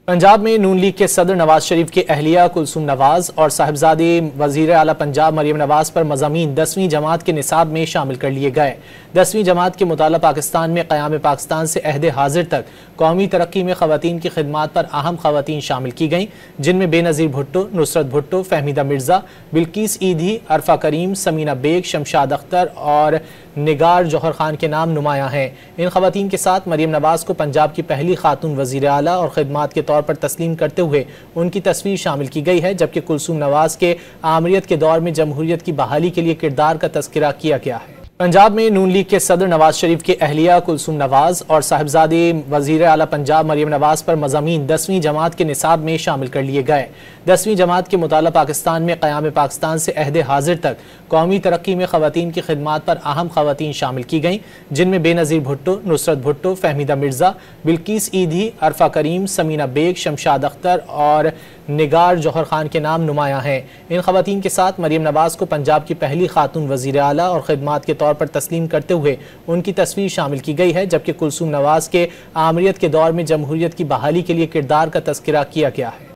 पंजाब में नून लीग के सदर नवाज शरीफ की अहलिया कुलसूम नवाज और साहिबजादी वजीर आला पंजाब मरियम नवाज पर मज़ामीन 10वीं जमात के निसाब में शामिल कर लिए गए। 10वीं जमात के मुताला पाकिस्तान में क़याम पाकिस्तान से अहद हाजिर तक कौमी तरक्की में ख़वातीन की खिदमात पर अहम ख़वातीन शामिल की गईं, जिनमें बेनज़ीर भुट्टो, नुसरत भुट्टो, फहमीदा मिर्ज़ा, बिल्किस ईदी, अरफा करीम, समीना बेग, शमशाद अख्तर और निगार जौहर खान के नाम नुमायां हैं। इन ख़वातीन के साथ मरियम नवाज को पंजाब की पहली खातून वज़ीर आला और खिदमात के तौर पर तस्लीम करते हुए उनकी तस्वीर शामिल की गई है, जबकि कुलसूम नवाज के आमरीत के दौर में जमहूरियत की बहाली के लिए किरदार का तज़किरा किया गया है। पंजाब में नून लीग के सदर नवाज शरीफ की अहलिया कुलसूम नवाज और साहिबजादी वजीर आला पंजाब मरियम नवाज पर मज़ामीन 10वीं जमात के निसाब में शामिल कर लिए गए। 10वीं जमात के मुताला पाकिस्तान में क़याम पाकिस्तान से अहद हाजिर तक कौमी तरक्की में ख़वातीन की खिदमात पर अहम ख़वातीन शामिल की गईं, जिनमें बेनज़ीर भुट्टो, नुसरत भुट्टो, फहमीदा मिर्ज़ा, बिल्किस ईदी, अरफा करीम, समीना बेग, शमशाद अख्तर और निगार जौहर खान के नाम नुमायां हैं। इन ख़वातीन के साथ मरियम नवाज को पंजाब की पहली खातून वज़ीर आला और खिदमात के तौर पर तस्लीम करते हुए उनकी तस्वीर शामिल की गई है, जबकि कुलसूम नवाज के आमरीत के दौर में जमहूरियत की बहाली के लिए किरदार का तज़किरा किया गया है।